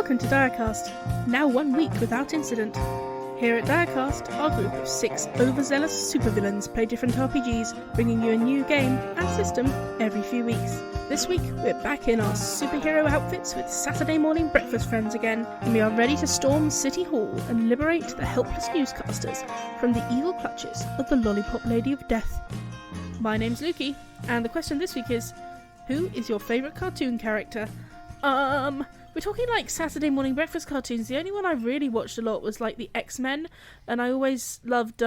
welcome to Direcast, now 1 week without incident. Here at Direcast, our group of 6 overzealous supervillains play different RPGs, bringing you a new game and system every few weeks. This week, we're back in our superhero outfits with Saturday morning breakfast friends again, and we are ready to storm City Hall and liberate the helpless newscasters from the evil clutches of the Lollipop Lady of Death. My name's Luki, and the question this week is, who is your favourite cartoon character? We're talking like Saturday morning breakfast cartoons. The only one I really watched a lot was like the X-Men, and I always loved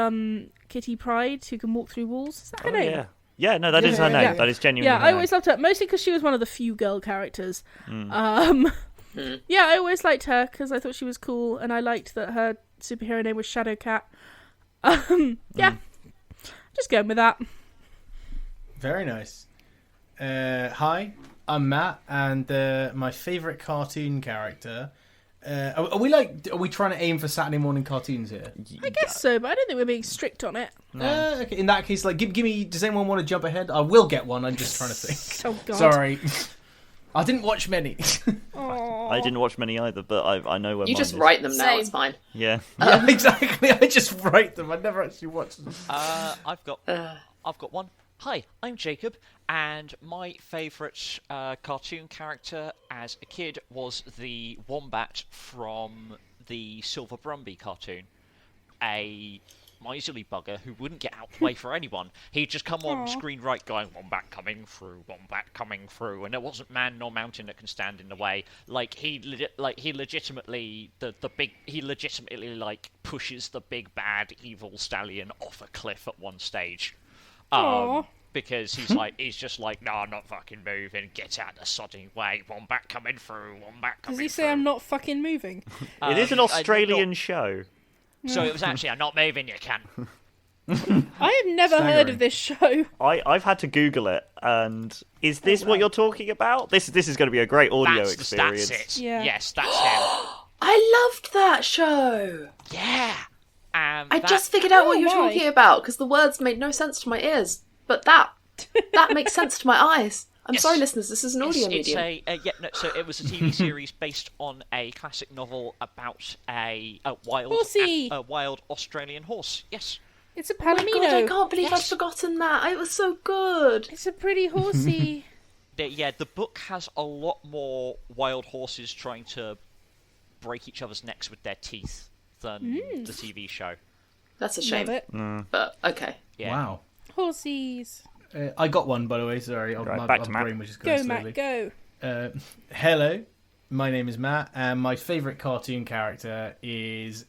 Kitty Pryde, who can walk through walls. Is that her name? Yeah, no, that is her name. Yeah. That is genuinely her I name. always loved her, mostly because she was one of the few girl characters. Yeah, I always liked her because I thought she was cool, and I liked that her superhero name was Shadowcat. Just going with that. Very nice. Hi, I'm Matt, and my favourite cartoon character. Are we trying to aim for Saturday morning cartoons here? I guess so, but I don't think we're being strict on it. No. Okay, in that case, like, give me. Does anyone want to jump ahead? I will get one. I'm just trying to think. Oh God. Sorry, I didn't watch many. I didn't watch many either, but I know where. You mine just is. write them now. Same. It's fine. Yeah. Yeah, exactly. I just write them. I never actually watch them. I've got one. Hi, I'm Jacob, and my favourite cartoon character as a kid was the Wombat from the Silver Brumby cartoon. A miserly bugger who wouldn't get out the way for anyone. He'd just come on screen right going, Wombat coming through, and there wasn't man nor mountain that can stand in the way. Like he legitimately like pushes the big bad evil stallion off a cliff at one stage. Because he's just like, no, I'm not fucking moving. Get out the sodding way. Wombat coming through. Wombat coming through. Does he say I'm not fucking moving? It is an Australian show. So it was actually, I'm not moving, you can. I have never heard of this show. I've had to Google it, and is this what you're talking about? This is going to be a great audio experience. That's it. Yeah. Yes, that's him. I loved that show. Yeah. I just figured out what you're talking about because the words made no sense to my ears, but that makes sense to my eyes. I'm sorry, listeners. This is an audio medium. So it was a TV series based on a classic novel about a wild Australian horse. Yes. It's a Oh my palomino. God, I can't believe I'd forgotten that. It was so good. It's a pretty horsey. The book has a lot more wild horses trying to break each other's necks with their teeth than the TV show. That's a shame. Love it. But okay. Yeah. Wow. Horsies. I got one, by the way. Sorry, Right, back to Matt. brain was just going Go, slowly. Matt, go. Hello, my name is Matt, and my favourite cartoon character is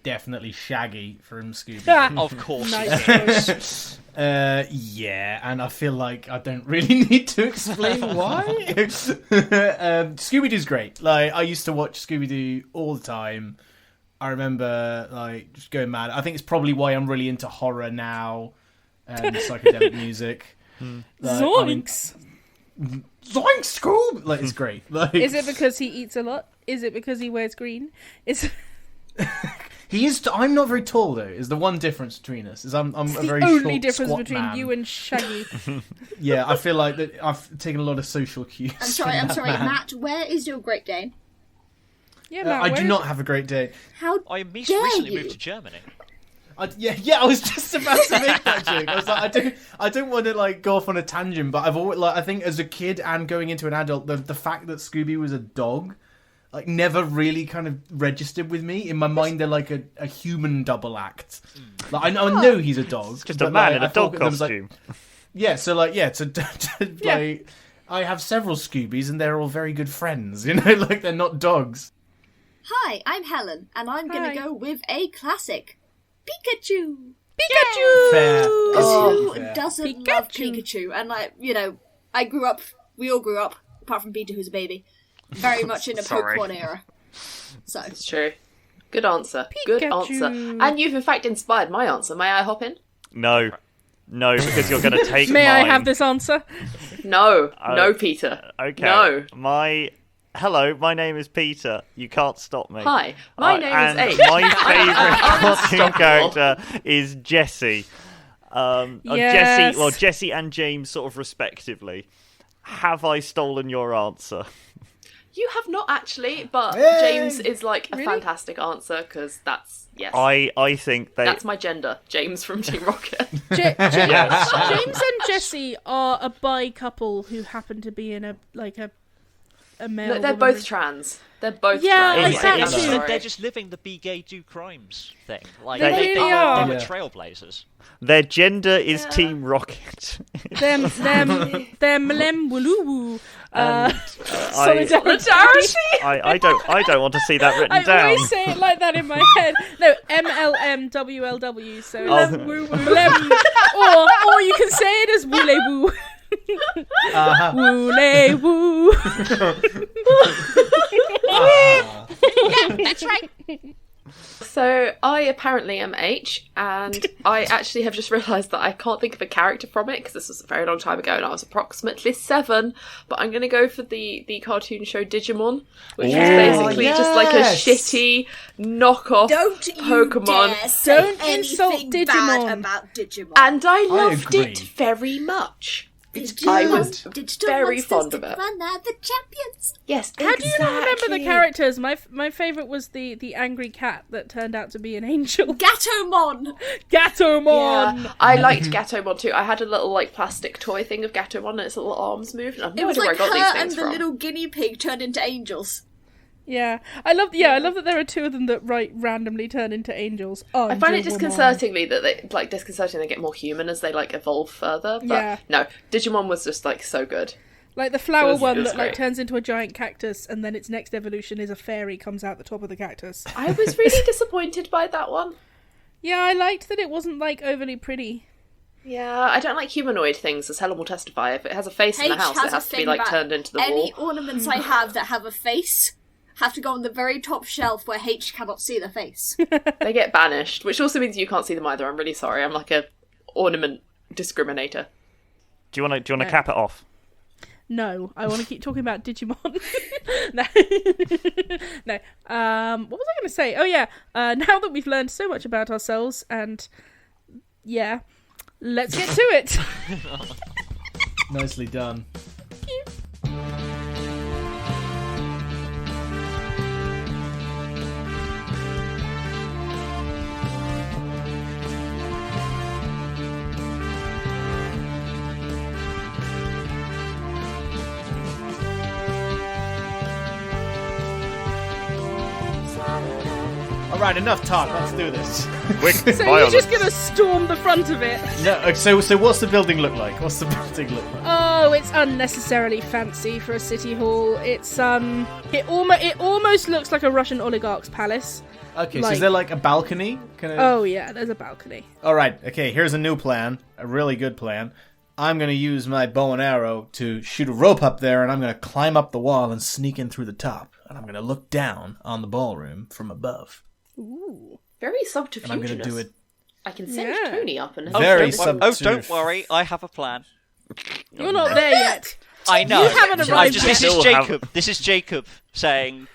definitely Shaggy from Scooby. Of course. Nice choice. Yeah, and I feel like I don't really need to explain why. Scooby-Doo's great. Like, I used to watch Scooby-Doo all the time. I remember, like, just going mad. I think it's probably why I'm really into horror now and psychedelic music. Like, Zoinks! Zoinks, Scoob! Like, it's great. Like, Is it because he eats a lot? Is it because he wears green? he is. I'm not very tall though. Is the one difference between us? Is I'm a very the short, only difference squat between man. you and Shaggy. Yeah, I feel like that. I've taken a lot of social cues. I'm sorry, Matt. Where is your Great Dane? Yeah, Matt, I do not have a great day. How I dare recently you? moved to Germany. I was just about to make that joke. I was like, I don't want to like go off on a tangent, but I've always I think as a kid and going into an adult, the fact that Scooby was a dog, like never really kind of registered with me. In my mind, they're like a human double act. Like I know he's a dog, Just a man in a dog costume. Like, I have several Scoobies and they're all very good friends. You know, like they're not dogs. Hi, I'm Helen, and I'm going to go with a classic. Pikachu! Pikachu! Fair. Who Fair. doesn't love Pikachu? And we all grew up, apart from Peter, who's a baby, very much in the Pokemon era. So It's true. Good answer. Good answer. And you've in fact inspired my answer. May I hop in? No, because you're going to take May mine. I have this answer? No. No, Peter. Okay. No. Hello, my name is Peter. You can't stop me. Hi, my name is and H. My favourite cartoon character is Jessie. Yes. Jessie and James, sort of respectively. Have I stolen your answer? You have not actually, but Hey! James is like a fantastic answer because that's I think that's my gender, James from Team Rocket. James and Jesse are a bi couple who happen to be in a male. No, they're woman both trans. They're both Yeah, trans. exactly. They're just living the be gay, do crimes thing. Like They they really are. were Yeah. trailblazers. Their gender is Team Rocket. Them mlem wulu. Solidarity. I don't want to see that written I down. always say it like that in my head. No, MLMWLW. So Oh. mlem, or you can say it as wule woo. Wule woo. Yeah, that's right. So I apparently am H, and I actually have just realised that I can't think of a character from it because this was a very long time ago and I was approximately 7. But I'm going to go for the cartoon show Digimon, which was basically just like a shitty knockoff Don't you Pokemon. dare say Don't insult anything Digimon. bad about Digimon. And I loved agree. it very much. Digital I was digital very monsters fond of that it. run are the champions. Yes, How do you not remember the exactly. characters? My favourite was the angry cat that turned out to be an angel. Gatomon. Gatomon! Yeah, I liked Gatomon too. I had a little like plastic toy thing of Gatomon and its little arms moved. And I've It no was idea like where I got her these and things the from. little guinea pig turned into angels. Yeah, I love that there are 2 of them that randomly turn into angels. Oh, I find it Digimon. disconcertingly that they get more human as they like evolve further. But Yeah. no, Digimon was just like so good. Like the flower It was one that like great. turns into a giant cactus, and then its next evolution is a fairy comes out the top of the cactus. I was really disappointed by that one. Yeah, I liked that it wasn't like overly pretty. Yeah, I don't like humanoid things, as Helen will testify. If it has a face in the H house, has it a has to be thing like about turned into the Any wall. ornaments I have that have a face have to go on the very top shelf where H cannot see the face. They get banished, which also means you can't see them either. I'm really sorry. I'm like a ornament discriminator. Do you want to cap it off? No, I want to keep talking about Digimon. No. No. What was I going to say? Oh yeah, now that we've learned so much about ourselves, and yeah, let's get to it. Nicely done. All right, enough talk. Let's do this. Quick, So you're violence. just going to storm the front of it? No, so what's the building look like? What's the building look like? Oh, it's unnecessarily fancy for a city hall. It's it almost looks like a Russian oligarch's palace. Okay, so like- is there like a balcony? Oh yeah, there's a balcony. All right. Okay, here's a new plan. A really good plan. I'm going to use my bow and arrow to shoot a rope up there, and I'm going to climb up the wall and sneak in through the top. And I'm going to look down on the ballroom from above. Ooh. Very And I'm subterfugeous. going to do it I can send Yeah. Tony up and very don't worry, I have a plan. You're not there yet. I know. You haven't arrived This yet. is Still have- Jacob. This is Jacob saying,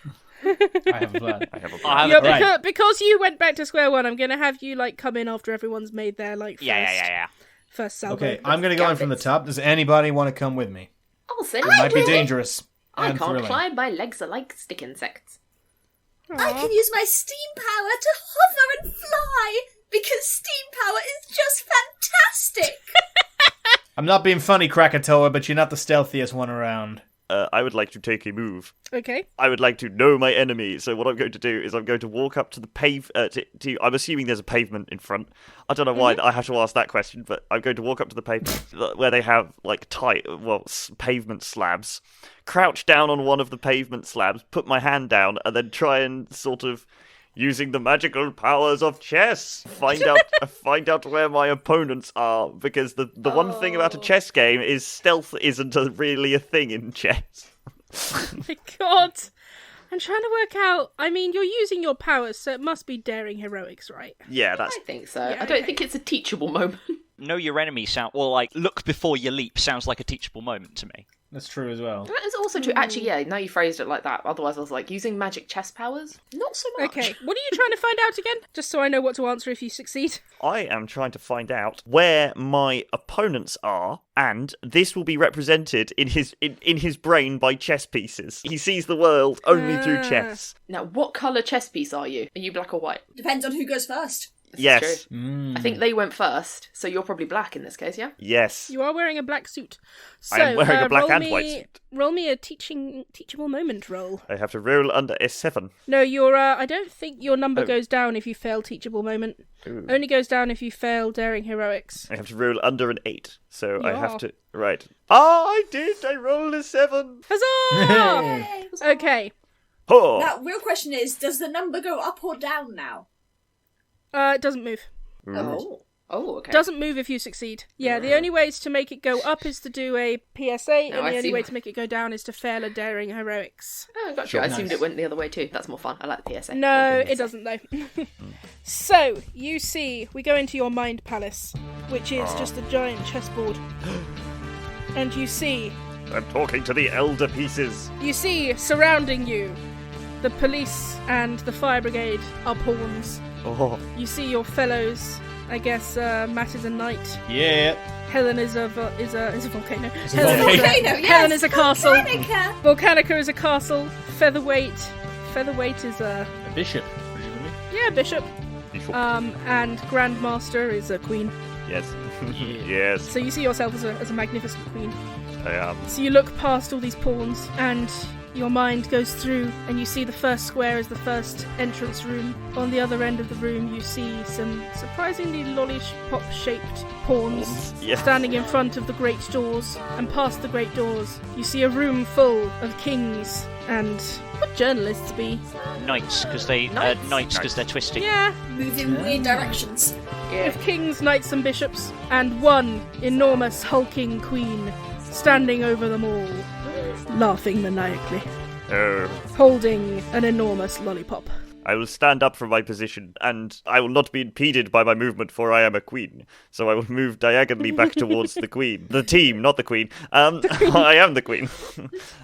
I have a plan. I have a I plan. have Yeah, a Right. because you went back to square one, I'm going to have you like come in after everyone's made their like first, yeah. first salvo. Okay, I'm going to go in from the top. Does anybody want to come with me? I'll send It might be you. dangerous I and can't thrilling. climb. My legs are like stick insects. I can use my steam power to hover and fly because steam power is just fantastic. I'm not being funny, Krakatoa, but you're not the stealthiest one around. I would like to take a move. Okay. I would like to know my enemy. So what I'm going to do is I'm going to walk up to the I'm assuming there's a pavement in front. I don't know why I have to ask that question, but I'm going to walk up to the pavement where they have like pavement slabs. Crouch down on one of the pavement slabs, put my hand down, and then try and sort of, using the magical powers of chess, find out where my opponents are. Because the one thing about a chess game is stealth isn't really a thing in chess. Oh my god. I'm trying to work out. I mean, you're using your powers, so it must be daring heroics, right? Yeah, that's I think so. Yeah, I don't okay. think it's a teachable moment. Know your enemy sound, or like look before you leap sounds like a teachable moment to me. That's true as well. That is also true. Actually, yeah, now you phrased it like that. Otherwise, I was like, using magic chess powers? Not so much. Okay, what are you trying to find out again? Just so I know what to answer if you succeed. I am trying to find out where my opponents are, and this will be represented in his brain by chess pieces. He sees the world only through chess. Now, what colour chess piece are you? Are you black or white? Depends on who goes first. This Yes. is true. I think they went first, so you're probably black in this case, yeah? Yes. You are wearing a black suit. So, I am wearing a black roll and white me- suit. Roll me a teachable moment roll. I have to roll under a 7. No, I don't think your number goes down if you fail teachable moment. Only goes down if you fail daring heroics. I have to roll under an 8. So I Yeah. have to... Right. Oh, I did! I rolled a 7! Huzzah! Yay. Okay. Oh! Now, real question is, does the number go up or down now? It doesn't move. Oh, okay. Doesn't move if you succeed. Yeah, the only ways to make it go up is to do a PSA, No, and I the only see. way to make it go down is to fail a daring heroics. Oh, gotcha. I assumed it went the other way too. That's more fun. I like the PSA. No, it doesn't though. So, you see, we go into your mind palace, which is just a giant chessboard. And you see I'm talking to the elder pieces. surrounding you, the police and the fire brigade are pawns. Oh. You see your fellows. I guess Matt is a knight. Yeah. Helen is a volcano. a Helen volcano. Yes, Helen is a castle. Volcanica. Volcanica is a castle. Featherweight is a A bishop, presumably. bishop. And Grandmaster is a queen. Yes. Yes, So you see yourself as a magnificent queen. I am. So you look past all these pawns and your mind goes through and you see the first square is the first entrance room. On the other end of the room you see some surprisingly lollipop-shaped pawns Yes. standing in front of the great doors, and past the great doors you see a room full of kings and what journalists be. Knights, because they're twisting. Yeah, Moving weird directions. with kings, knights and bishops, and one enormous hulking queen standing over them all, laughing maniacally, Oh. holding an enormous lollipop. I will stand up from my position, and I will not be impeded by my movement, for I am a queen. So I will move diagonally back towards the queen. The team, not the queen. I am the queen.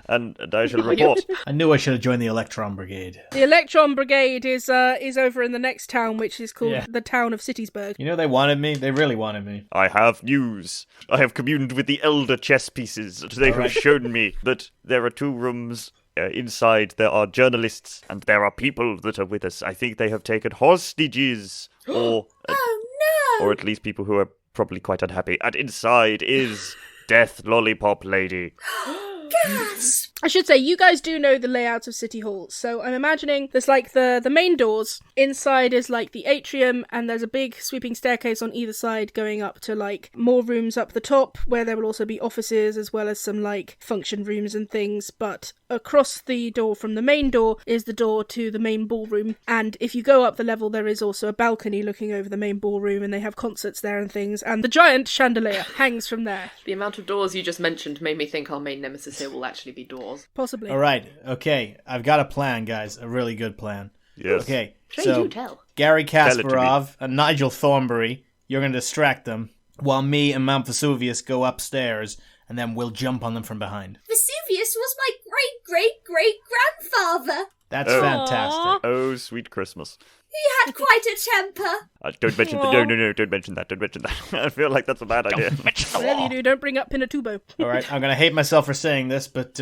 and I shall report. I knew I should have joined the Electron Brigade. The Electron Brigade is over in the next town, which is called the town of Citysburg. You know, they wanted me. They really wanted me. I have news. I have communed with the elder chess pieces. They have shown me that there are 2 rooms. Inside there are journalists, and there are people that are with us. I think they have taken hostages, or Oh at least people who are probably quite unhappy. And inside is Death Lollipop Lady. no! Gasp! I should say, you guys do know the layout of City Hall, so I'm imagining there's like the main doors, inside is like the atrium, and there's a big sweeping staircase on either side going up to like more rooms up the top, where there will also be offices as well as some like function rooms and things, but across the door from the main door is the door to the main ballroom, and if you go up the level there is also a balcony looking over the main ballroom, and they have concerts there and things, and the giant chandelier hangs from there. The amount of doors you just mentioned made me think our main nemesis here will actually be doors. Possibly. All right. Okay. I've got a plan, guys. A really good plan. Yes. Okay. Pray so do tell. Gary it to me. Kasparov and Nigel Thornbury, you're going to distract them, while me and Mount Vesuvius go upstairs, and then we'll jump on them from behind. Vesuvius was my great-great-great-grandfather. That's Oh. fantastic. Oh, sweet Christmas. He had quite a temper. Don't mention Aw. no, don't mention that. Don't mention that. I feel like that's a bad idea. Mention the Whatever war. you do, don't bring up Pinatubo. All right. I'm going to hate myself for saying this, but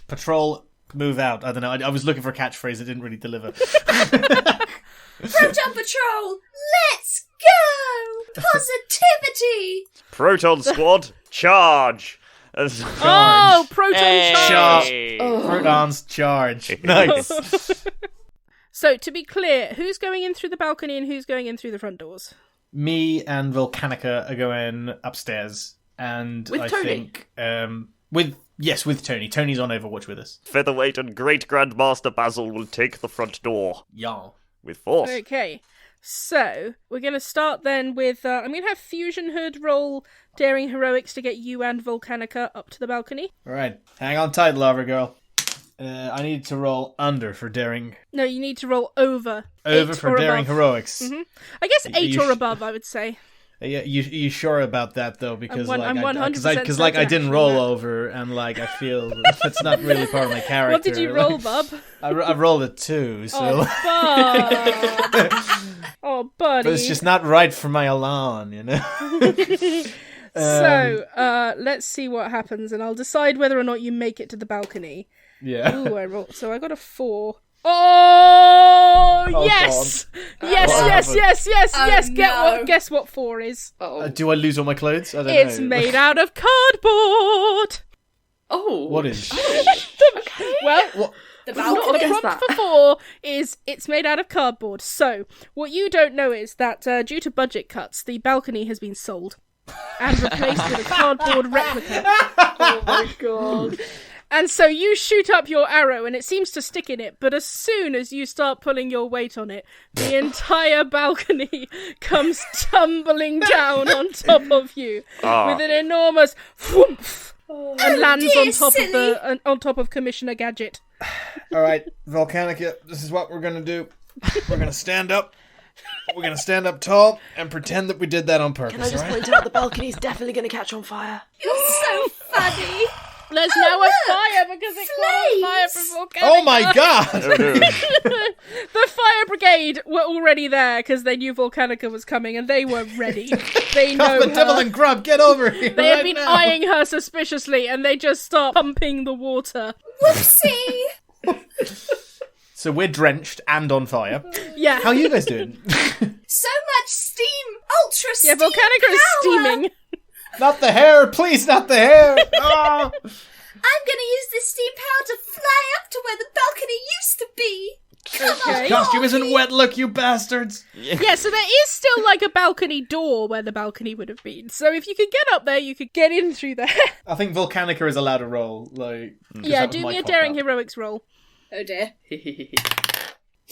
Patrol, move out. I don't know. I was looking for a catchphrase that didn't really deliver. Proton Patrol, let's go! Positivity! Proton Squad, charge! Oh, Proton charge! Hey. Protons charge. Nice. So, to be clear, who's going in through the balcony and who's going in through the front doors? Me and Volcanica are going upstairs, and With I Tony? think with Tony. Tony's on Overwatch with us. Featherweight and Great Grandmaster Basil will take the front door Y'all. with force. Okay, so we're going to start then with... I'm going to have Fusion Hood roll Daring Heroics to get you and Volcanica up to the balcony. All right, hang on tight, lover girl. I need to roll under for daring. No, you need to roll over. Over 8 for or daring above. heroics. I guess 8 you or sh- above, I would say. Yeah, you sure about that though? Because I'm 100% because I certain, didn't actually, roll Matt. over, and like I feel that's not really part of my character. What did you roll, bub? I rolled a 2, so Oh, bub. Oh, buddy. but it's just not right for my Elan, you know. So, let's see what happens, and I'll decide whether or not you make it to the balcony. Yeah. Ooh, so I got a 4. Oh, Oh, yes! God. Yes, What yes, happened? yes, yes, Oh, yes. no. Guess what 4 is? Oh. Do I lose all my clothes? I don't It's know. made out of cardboard. Oh. What is? Well, What? The not the balcony. guess prompt that. for 4 is it's made out of cardboard. So, what you don't know is that due to budget cuts, the balcony has been sold and replaced with a cardboard replica. Oh my god. And so you shoot up your arrow and it seems to stick in it, but as soon as you start pulling your weight on it, the entire balcony comes tumbling down on top of you with an enormous whoomph and lands dear, on top silly. on top of Commissioner Gadget. All right, Volcanica, this is what we're gonna do. We're gonna stand up. We're gonna stand up tall and pretend that we did that on purpose. Can I just all right? point out the balcony's definitely going to catch on fire? You're so funny. There's now a look, fire because it caught on fire flames. from Volcanica. Oh my God! The fire brigade were already there because they knew Volcanica was coming and they were ready. They know The devil her. and Grub, get over here! They had right been now. eyeing her suspiciously and they just start pumping the water. Whoopsie. So we're drenched and on fire. Yeah. How are you guys doing? So much steam. Ultra steam. Yeah, Volcanica is power. steaming. Not the hair, please, not the hair! Oh. I'm gonna use this steam power to fly up to where the balcony used to be. Come Okay. on, Costume isn't Balky. wet, look, you bastards! Yeah, so there is still like a balcony door where the balcony would have been. So if you could get up there, you could get in through there. I think Volcanica is allowed to roll, like... 'cause Yeah, that was do my me a cop daring out. heroics roll. Oh dear.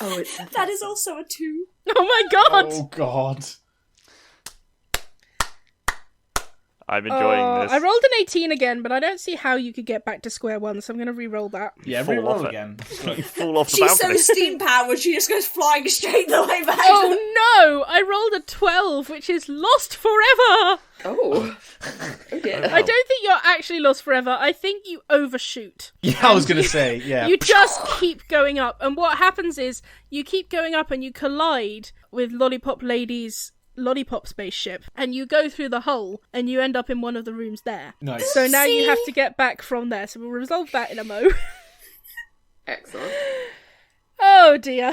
Oh, it's That is also a 2. Oh my god! Oh God. I'm enjoying this. I rolled an 18 again, but I don't see how you could get back to square one, so I'm going to re-roll that. Yeah, Fall re-roll off it. again. You fall off the She's so balcony. steam powered, she just goes flying straight the way back. Oh no! I rolled a 12, which is lost forever! Oh. Oh dear. I don't think you're actually lost forever. I think you overshoot. Yeah, I was gonna say, yeah. You just keep going up, and what happens is you keep going up and you collide with Lollipop Lady's lollipop spaceship, and you go through the hole and you end up in one of the rooms there. Nice. So now you have to get back from there. So we'll resolve that in a mo. Excellent. Oh dear.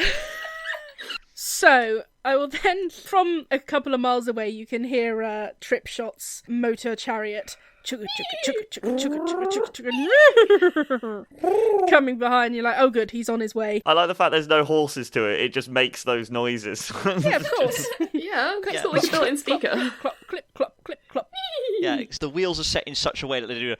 So I will then, from a couple of miles away, you can hear Tripshot's motor chariot chugga, chugga, chugga, chugga, chugga, chugga, chugga, coming behind you like, oh good, he's on his way. I like the fact there's no horses to it. It just makes those noises. Yeah, of course. Yeah, it's got like a built-in speaker. Clop, clip, clop, clip, clop. Yeah, the wheels are set in such a way that they do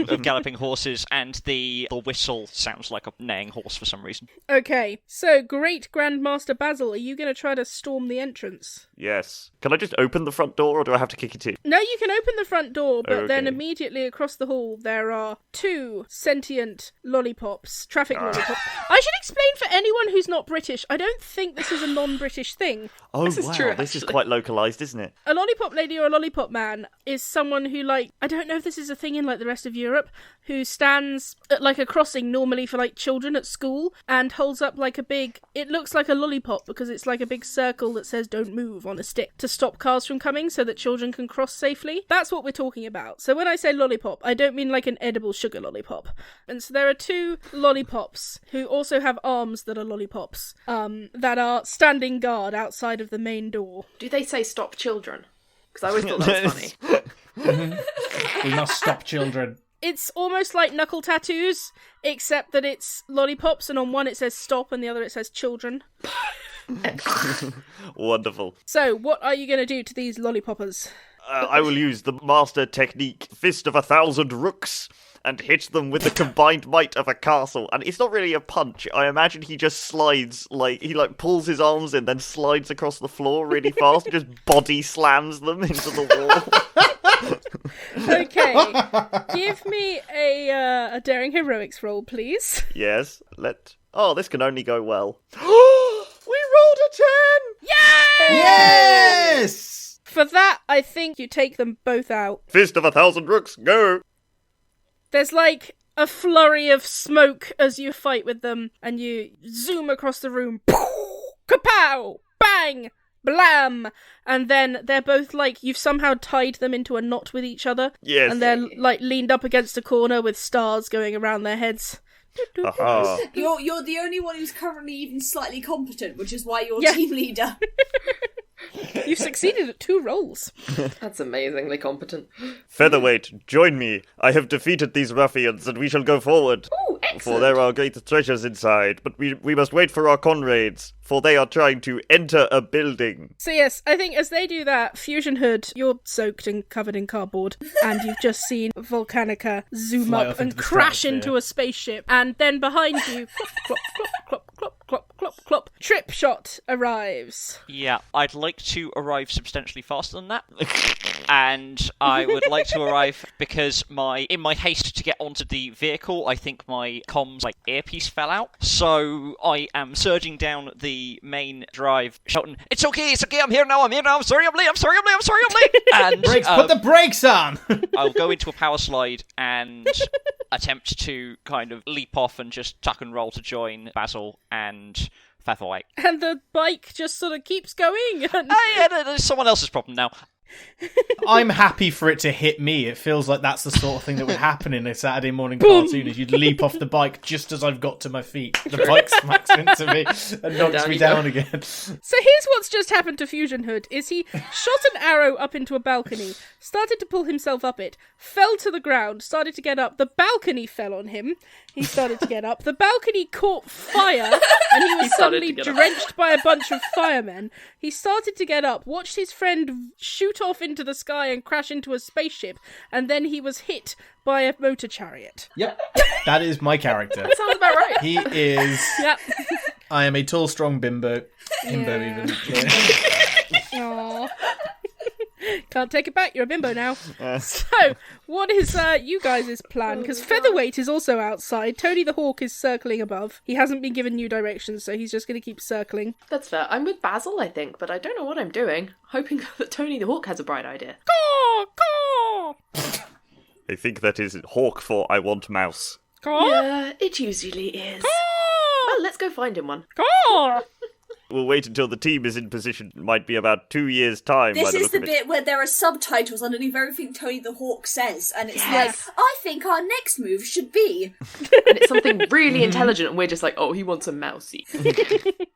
of galloping horses, and the whistle sounds like a neighing horse for some reason. Okay, so Great Grandmaster Basil, are you going to try to storm the entrance? Yes. Can I just open the front door, or do I have to kick it in? No, you can open the front door, but then Okay. immediately across the hall there are 2 sentient lollipops, traffic lollipops. I should explain for anyone who's not British, I don't think this is a non-British thing. Oh, This is wow. true, This is actually. quite localised, isn't it? A lollipop lady or a lollipop man is someone who, like, I don't know if this is a thing in, like, the rest of Europe, who stands at, like, a crossing normally for, like, children at school and holds up, like, a big, it looks like a lollipop because it's like a big circle that says don't move on a stick to stop cars from coming so that children can cross safely. That's what we're talking about. So when I say lollipop, I don't mean like an edible sugar lollipop. And so there are 2 lollipops who also have arms that are lollipops, that are standing guard outside of the main door. Do they say stop children? Because I always thought that was funny. We must stop children. It's almost like knuckle tattoos, except that it's lollipops, and on one it says stop, and the other it says children. Wonderful. So, what are you going to do to these lollipoppers? I will use the master technique, Fist of 1,000 Rooks, and hit them with the combined might of a castle. And it's not really a punch. I imagine he just slides, he pulls his arms in, then slides across the floor really fast, and just body slams them into the wall. Okay, give me a daring heroics roll, please. Yes, this can only go well. We rolled a 10! Yay! Yay! For that, I think you take them both out. Fist of 1,000 rooks, go! There's like a flurry of smoke as you fight with them, and you zoom across the room. Kapow! Bang! Blam! And then they're both like, you've somehow tied them into a knot with each other. Yes. And they're like leaned up against a corner with stars going around their heads. Aha. You're the only one who's currently even slightly competent, which is why you're Yeah. team leader. You've succeeded at 2 roles. That's amazingly competent. Featherweight, join me. I have defeated these ruffians, and we shall go forward. Oh, For excellent. there are great treasures inside, but we must wait for our comrades, for they are trying to enter a building. So yes, I think as they do that, Fusion Hood, you're soaked and covered in cardboard, and you've just seen Volcanica zoom Fly up off and into the crash stratosphere. into a spaceship, and then behind you, clop, clop, clop, clop, clop, clop, Trip Shot arrives. Yeah, I'd like to arrive substantially faster than that. And I would like to arrive because in my haste to get onto the vehicle, I think my comms earpiece fell out. So I am surging down the main drive, shouting, "It's okay, I'm here now, I'm sorry I'm late, I'm sorry I'm late." And Brakes, put the brakes on! I'll go into a power slide and attempt to kind of leap off and just tuck and roll to join Basil and Featherweight. And the bike just sort of keeps going. And... It's someone else's problem now. I'm happy for it to hit me. It feels like that's the sort of thing that would happen in a Saturday morning cartoon, is you'd leap off the bike just as I've got to my feet. The bike smacks into me and knocks down me you down go. again. So here's what's just happened to Fusion Hood, is he shot an arrow up into a balcony, started to pull himself up it, fell to the ground, started to get up, the balcony fell on him, he started to get up, the balcony caught fire, and he was started suddenly to get up. drenched by a bunch of firemen. He started to get up, watched his friend shoot off into the sky and crash into a spaceship, and then he was hit by a motor chariot. Yep, that is my character. Sounds about right. He is... Yep. I am a tall, strong bimbo. Himbo, Yeah. even. Yeah. Aww. Can't take it back, you're a bimbo now. So, what is you guys' plan? Because Featherweight is also outside. Tony the Hawk is circling above. He hasn't been given new directions, so he's just going to keep circling. That's fair. I'm with Basil, I think, but I don't know what I'm doing. Hoping that Tony the Hawk has a bright idea. Caw! Caw! I think that is Hawk for I want mouse. Caw! Yeah, it usually is. Caw! Well, let's go find him one. Caw! We'll wait until the team is in position. It might be about 2 years' time. by This the is look the of it. bit where there are subtitles underneath everything Tony the Hawk says, and it's Yes. like, I think our next move should be. And it's something really intelligent, and we're just like, oh, he wants a mousey.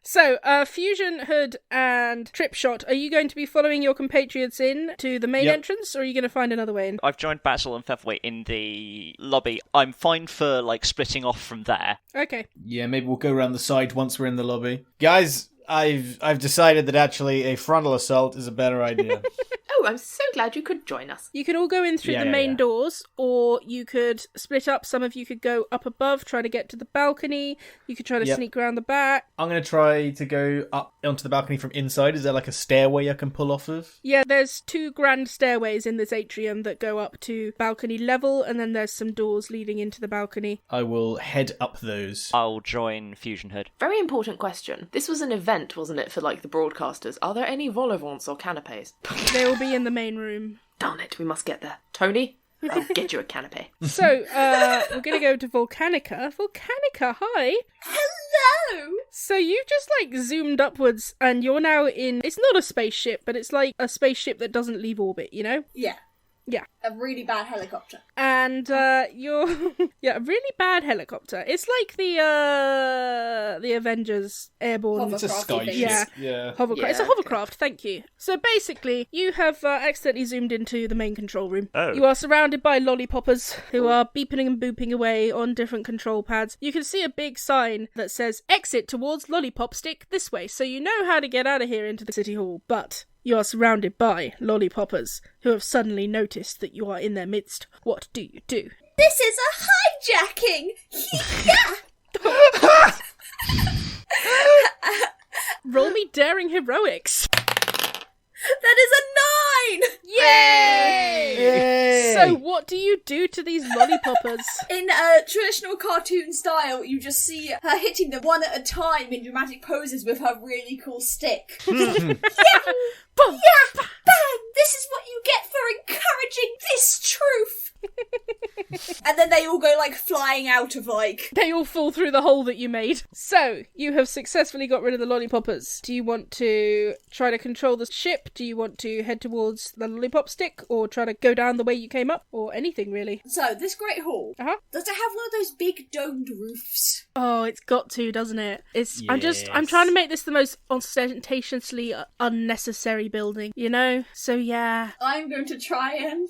So, Fusion Hood and Tripshot, are you going to be following your compatriots in to the main Yep. entrance, or are you going to find another way in? I've joined Basil and Featherweight in the lobby. I'm fine for splitting off from there. Okay. Yeah, maybe we'll go around the side once we're in the lobby. Guys, I've decided that actually a frontal assault is a better idea. Oh, I'm so glad you could join us. You can all go in through Yeah, the yeah, main yeah. doors, or you could split up. Some of you could go up above, try to get to the balcony. You could try to Yep. sneak around the back. I'm going to try to go up onto the balcony from inside. Is there like a stairway I can pull off of? Yeah, there's 2 grand stairways in this atrium that go up to balcony level, and then there's some doors leading into the balcony. I will head up those. I'll join Fusion Hood. Very important question. This was an event, wasn't it, for the broadcasters? Are there any vol au vents or canapes? They will be in the main room. Darn it, we must get there. Tony, I'll get you a canapé. So, we're going to go to Volcanica. Volcanica, hi! Hello! So you've just zoomed upwards, and you're now in... It's not a spaceship, but it's like a spaceship that doesn't leave orbit, you know? Yeah. Yeah. A really bad helicopter. And you're a really bad helicopter. It's like the Avengers airborne It's a Hovercraft, sky you ship. Yeah. Yeah. hovercraft. Yeah, It's a okay. hovercraft, thank you. So basically, you have accidentally zoomed into the main control room. Oh. You are surrounded by lollipoppers who are beeping and booping away on different control pads. You can see a big sign that says, exit towards Lollipop Stick this way, so you know how to get out of here into the City Hall. But you are surrounded by lollipoppers who have suddenly noticed that you are in their midst. What do you do? This is a hijacking! Yeah! Roll me daring heroics. That is a 9! Yay! Yay! So what do you do to these lollipoppers? In a traditional cartoon style, you just see her hitting them one at a time in dramatic poses with her really cool stick. Boom! Yeah! Bang! flying out of, like... They all fall through the hole that you made. So, you have successfully got rid of the lollipoppers. Do you want to try to control the ship? Do you want to head towards the lollipop stick? Or try to go down the way you came up? Or anything, really? So, this Great Hall, does it have one of those big domed roofs? Oh, it's got to, doesn't it? I'm trying to make this the most ostentatiously unnecessary building, you know? So, yeah. I'm going to try and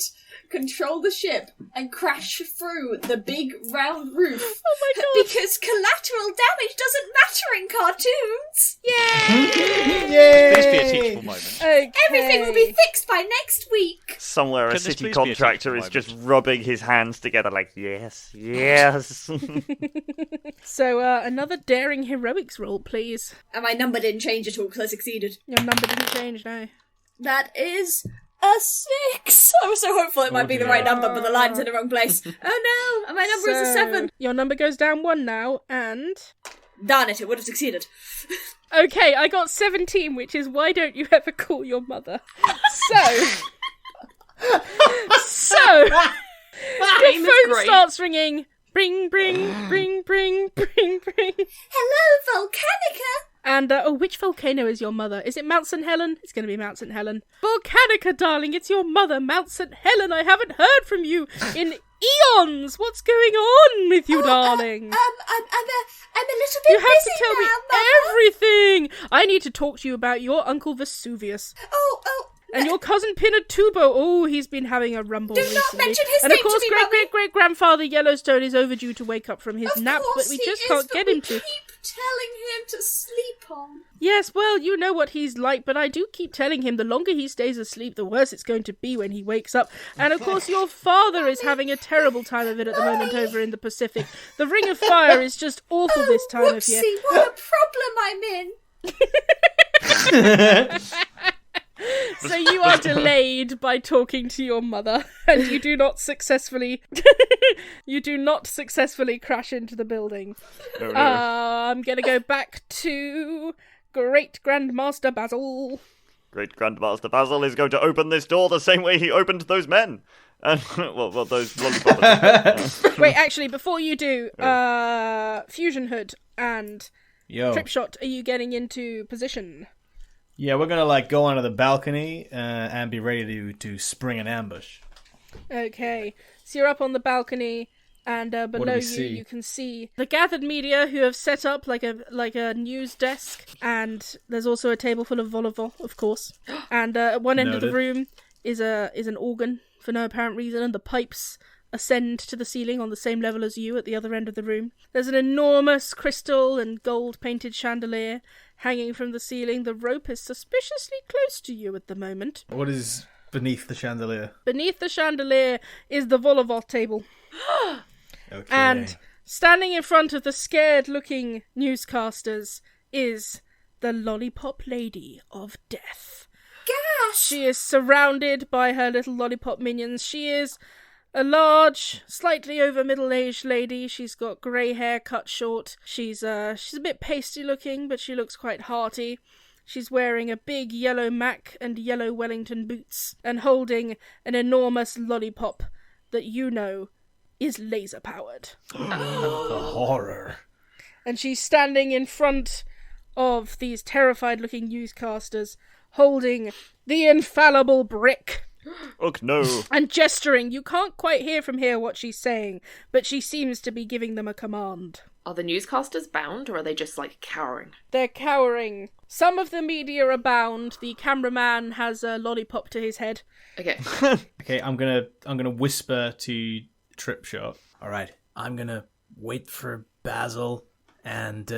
control the ship and crash through the big round roof. Oh my god. Because collateral damage doesn't matter in cartoons. Yay! Please be a teachable moment. Okay. Everything will be fixed by next week. Somewhere a Can this city please be a contractor is teachable just rubbing his hands together like, yes, yes. So, another daring heroics roll, please. And my number didn't change at all because I succeeded. Your number didn't change, no. That is a 6. I was so hopeful it might be the right number, but the line's in the wrong place. Oh no! And my number is a 7. Your number goes down 1 now, and... Darn it, it would have succeeded. Okay, I got 17, which is why don't you ever call your mother? So... your phone starts ringing. Bring, bring, bring, bring, bring, bring. Hello, Volcanica! And, which volcano is your mother? Is it Mount St. Helen? It's going to be Mount St. Helen. Volcanica, darling, it's your mother, Mount St. Helen. I haven't heard from you in eons. What's going on with you, darling? I'm a little bit You have busy to tell now, me Mother. everything. I need to talk to you about your uncle Vesuvius. Oh. And your cousin Pinatubo. Oh, he's been having a rumble Do recently. not mention his and name of course, to me, Mummy. great-grandfather Yellowstone is overdue to wake up from his Of nap, course but we he just is, can't but get we him to. keep telling him to sleep on. Yes, well, you know what he's like, but I do keep telling him the longer he stays asleep, the worse it's going to be when he wakes up. And of course, your father is having a terrible time of it at the moment over in the Pacific. The Ring of Fire is just awful this time of year. Whoopsie, what a problem I'm in. So you are delayed by talking to your mother, and you do not successfully crash into the building. Oh, no. I'm gonna go back to Great Grandmaster Basil. Great Grandmaster Basil is going to open this door the same way he opened those men. And, well, those lollipoppers. Wait, actually, before you do, Fusion Hood and Trip Shot, are you getting into position? Yeah, we're gonna go onto the balcony and be ready to spring an ambush. Okay, so you're up on the balcony, and below you can see the gathered media who have set up like a news desk, and there's also a table full of vol-au-vent, of course. And at one end of the room is an organ for no apparent reason, and the pipes ascend to the ceiling on the same level as you at the other end of the room. There's an enormous crystal and gold-painted chandelier hanging from the ceiling. The rope is suspiciously close to you at the moment. What is beneath the chandelier? Beneath the chandelier is the vol-au-vent table. Okay. And standing in front of the scared-looking newscasters is the Lollipop Lady of Death. Gosh! She is surrounded by her little lollipop minions. She is a large, slightly over middle-aged lady. She's got grey hair cut short. She's a bit pasty looking, but she looks quite hearty. She's wearing a big yellow Mac and yellow Wellington boots, and holding an enormous lollipop that you know is laser-powered. The horror. And she's standing in front of these terrified-looking newscasters, holding the infallible brick. Oh, no. And gesturing. You can't quite hear from here what she's saying, but she seems to be giving them a command. Are the newscasters bound, or are they just, cowering? They're cowering. Some of the media are bound. The cameraman has a lollipop to his head. Okay. Okay, I'm gonna whisper to Trip Shot. All right, I'm gonna wait for Basil and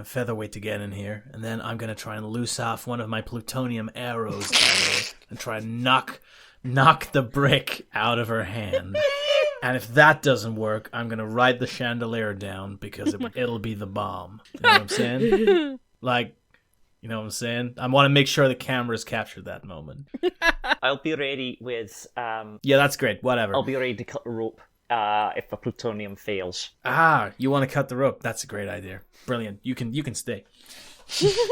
Featherweight to get in here, and then I'm gonna try and loose off one of my plutonium arrows and try and knock the brick out of her hand. And if that doesn't work, I'm gonna ride the chandelier down because it'll be the bomb. You know what I'm saying? You know what I'm saying? I want to make sure the cameras capture that moment. I'll be ready with... Yeah, that's great. Whatever. I'll be ready to cut the rope if the plutonium fails. You want to cut the rope? That's a great idea. Brilliant. You can stay.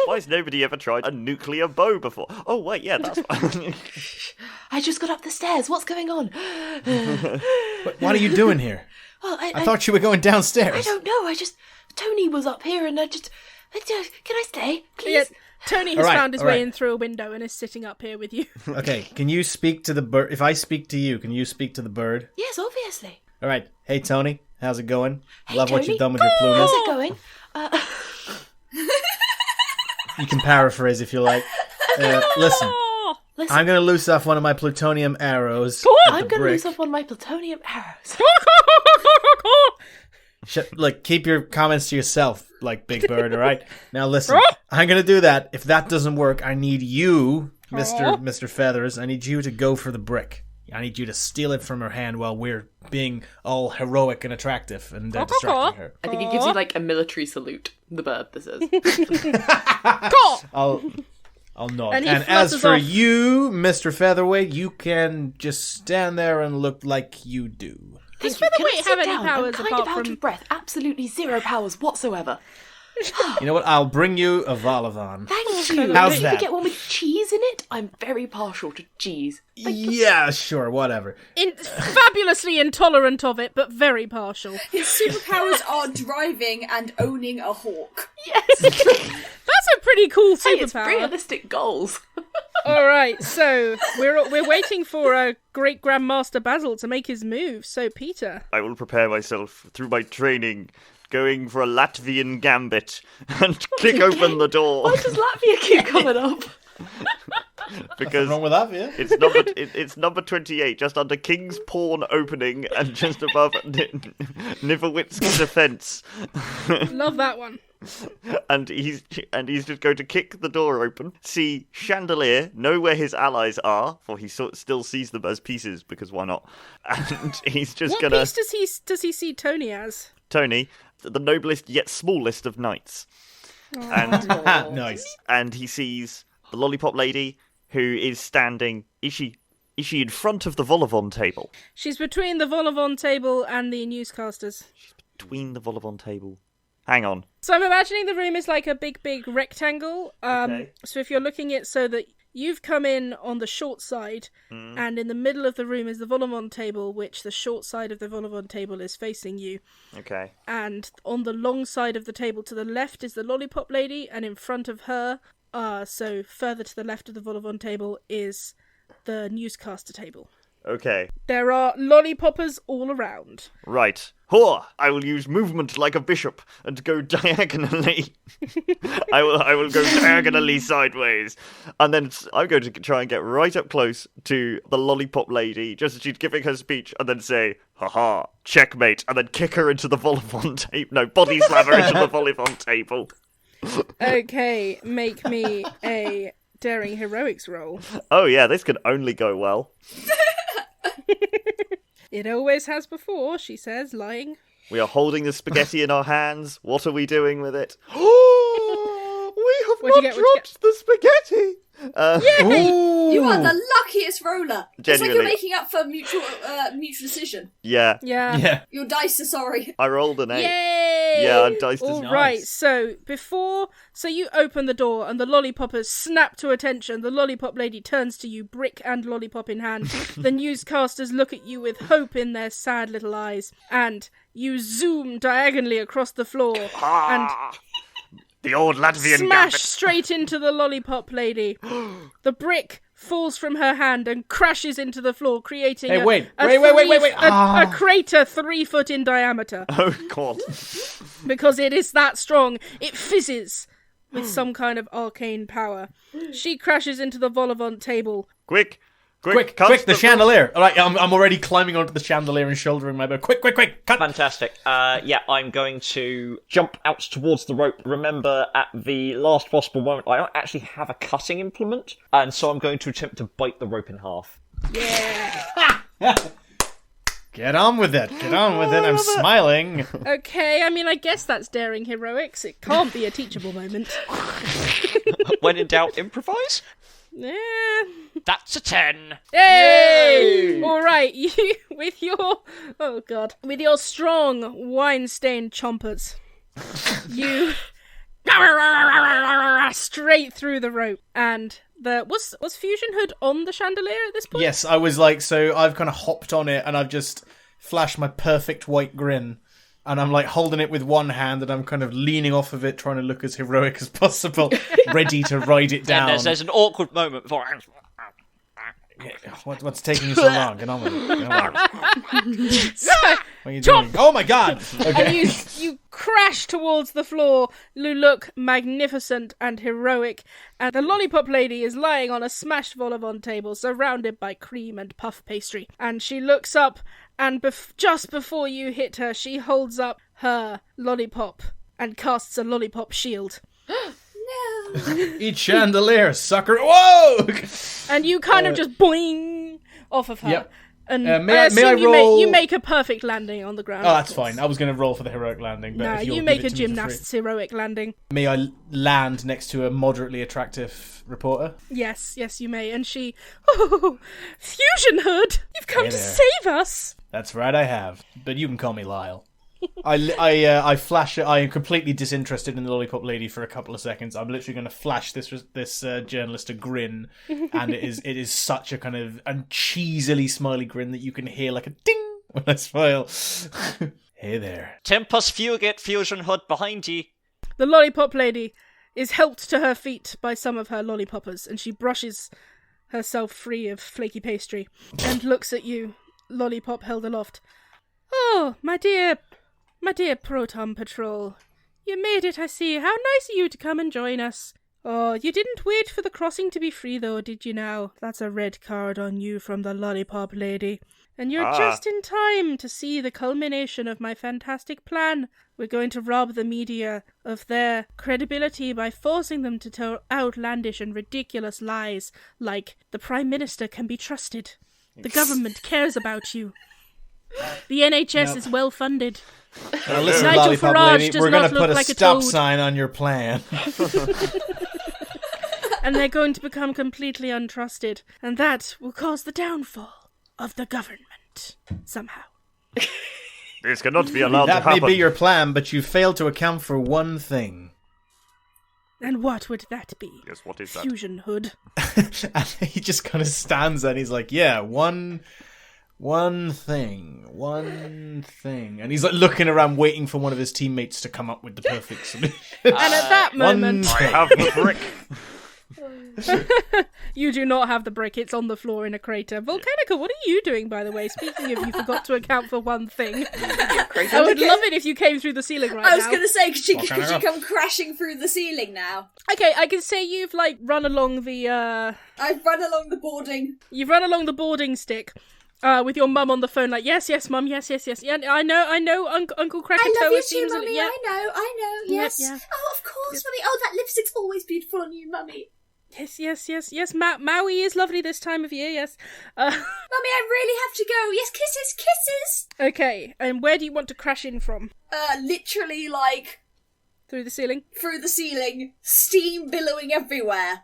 Why has nobody ever tried a nuclear bow before? Oh, wait, yeah, that's fine. I just got up the stairs. What's going on? What are you doing here? Well, I thought you were going downstairs. I don't know. Tony was up here, and can I stay, please? Yeah, Tony has All right, found his all way right. in through a window and is sitting up here with you. Okay, can you speak to the bird? If I speak to you, can you speak to the bird? Yes, obviously. All right. Hey, Tony. How's it going? Hey, Love what Tony. you've done with your plumage. How's it going? You can paraphrase if you like. Listen, Listen, I'm going to loose off one of my plutonium arrows. I'm going to lose off one of my plutonium arrows. Look, keep your comments to yourself, like Big Bird, all right? Now listen, I'm going to do that. If that doesn't work, I need you, Mr. Feathers, I need you to go for the brick. I need you to steal it from her hand while we're being all heroic and attractive and distracting her. I think it gives you like a military salute. The bird, this is. I'll nod. And he And as flutters for off. you, Mr. Featherweight, you can just stand there and look like you do. Does Featherweight have any powers I'm kind apart of out from- of breath. Absolutely zero powers whatsoever. You know what? I'll bring you a Volavan. Thank you. How's If that? you get one with cheese in it, I'm very partial to cheese. Yeah, sure, whatever. Fabulously intolerant of it, but very partial. His superpowers are driving and owning a hawk. Yes. That's a pretty cool Hey, it's superpower. realistic goals. All right, so we're waiting for Great Grandmaster Basil to make his move. So Peter, I will prepare myself through my training, going for a Latvian gambit and kick open the door Why does Latvia keep coming up? because Wrong with that, yeah? it's number 28, just under King's Pawn opening and just above Nivelwitz's defence. love that one. And he's just going to kick the door open, see Chandelier, know where his allies are, for he still sees them as pieces, because why not? And he's just What gonna piece does he see Tony as? Tony, the noblest yet smallest of knights, and Nice. and he sees the Lollipop Lady, who is standing. Is she in front of the Volivon table? She's between the Volivon table and the newscasters. Between the Volivon table. Hang on. So I'm imagining the room is like a big rectangle. Okay. So if you're looking at so that you've come in on the short side, and in the middle of the room is the Volivon table, which the short side of the Volivon table is facing you. Okay. And on the long side of the table to the left is the Lollipop Lady, and in front of her, so further to the left of the Volivon table, is the newscaster table. Okay. There are lollipoppers all around. Right. Whore! I will use movement like a bishop and go diagonally. I will go diagonally sideways. And then I'm going to try and get right up close to the Lollipop Lady, just as she's giving her speech, and then say, haha, checkmate, and then kick her into the Volivon table. No, body slam her into the Volivon table. Okay, make me a daring heroics roll. Oh yeah, this can only go well. It always has before, she says, lying. We are holding the spaghetti in our hands. What are we doing with it? Oh, we have What'd you not get? What'd you dropped the spaghetti. You are the luckiest roller. It's like Genuinely. you're making up for mutual decision. Yeah, Yeah. Yeah. Your dice are sorry. I rolled an 8. Yay! Yeah, dice is All nice. right, so you open the door and the lollipoppers snap to attention. The Lollipop Lady turns to you, brick and lollipop in hand. The newscasters look at you with hope in their sad little eyes, and you zoom diagonally across the floor and The old Latvian smash gambit. straight into the Lollipop Lady. The brick falls from her hand and crashes into the floor, creating Hey, wait. a crater 3 foot in diameter. Oh god. Because it is that strong. It fizzes with some kind of arcane power. She crashes into the Volivant table. Quick, cut the chandelier. All right, I'm already climbing onto the chandelier and shouldering my bow. Quick, cut. Fantastic. Yeah, I'm going to jump out towards the rope. Remember, at the last possible moment, I don't actually have a cutting implement, and so I'm going to attempt to bite the rope in half. Yeah. Get on with it. I'm smiling. Okay, I mean, I guess that's daring heroics. It can't be a teachable moment. When in doubt, improvise. Yeah. That's a 10. Yay! All right, you with your strong wine-stained chompers, you straight through the rope. And was Fusion Hood on the chandelier at this point? Yes, I was like, so I've kind of hopped on it and I've just flash my perfect white grin. And I'm like holding it with one hand and I'm kind of leaning off of it, trying to look as heroic as possible, ready to ride it down. And there's an awkward moment before. What's taking you so long? Get on with it. Get on with it. What are you doing? Oh my god! Okay. And you crash towards the floor. You look magnificent and heroic. And the Lollipop Lady is lying on a smashed vol-au-vent table, surrounded by cream and puff pastry. And she looks up, and just before you hit her, she holds up her lollipop and casts a lollipop shield. Eat chandelier, sucker! Whoa! And you kind of just boing off of her. Yep. And may I roll? You make a perfect landing on the ground. Oh, that's fine. I was going to roll for the heroic landing, but No, if you'll you give make it a to me for free. gymnast's heroic landing. May I land next to a moderately attractive reporter? Yes, you may. And she, oh, Fusion Hood, you've come Hey to there. save us. That's right, I have. But you can call me Lyle. I flash it. I am completely disinterested in the Lollipop Lady for a couple of seconds. I'm literally going to flash this journalist a grin, and it is such a kind of a cheesily smiley grin that you can hear like a ding when I smile. Hey there. Tempus Fugit, Fusion Hood behind ye. The Lollipop Lady is helped to her feet by some of her lollipoppers, and she brushes herself free of flaky pastry and looks at you, lollipop held aloft. Oh, my dear Proton Patrol. You made it, I see. How nice of you to come and join us. Oh, you didn't wait for the crossing to be free, though, did you now? That's a red card on you from the Lollipop Lady. And you're just in time to see the culmination of my fantastic plan. We're going to rob the media of their credibility by forcing them to tell outlandish and ridiculous lies, like the Prime Minister can be trusted. The government cares about you. The NHS is well funded. Now listen, Nigel Lollipop Farage Lady, does we're not going to look put a like a stop toad. sign on your plan. And they're going to become completely untrusted. And that will cause the downfall of the government. Somehow. This cannot be allowed to That may happen. be your plan, but you failed to account for one thing. And what would that be? Yes, what is that? Fusion Hood. And he just kind of stands there and he's like, yeah, one thing. And he's like looking around waiting for one of his teammates to come up with the perfect solution. And at that moment, I have the brick. you do not have the brick. It's on the floor in a crater. Volcanica, what are you doing, by the way? Speaking of, you forgot to account for one thing. I would love it if you came through the ceiling right now. I was going to say, could you Volcanica. come crashing through the ceiling now? Okay, I can say you've, like, run along the, I've run along the boarding. You've run along the boarding stick. With your mum on the phone, like, yes, mum, yes. Yeah, I know, Uncle Krakatoa I love you too, seems a Mummy. yeah. I know, yes. Yeah. Oh, of course, Mummy. Oh, that lipstick's always beautiful on you, Mummy. Yes. Maui is lovely this time of year, yes. Mummy, I really have to go. Yes, kisses. Okay, and where do you want to crash in from? Literally, like, Through the ceiling? through the ceiling, steam billowing everywhere.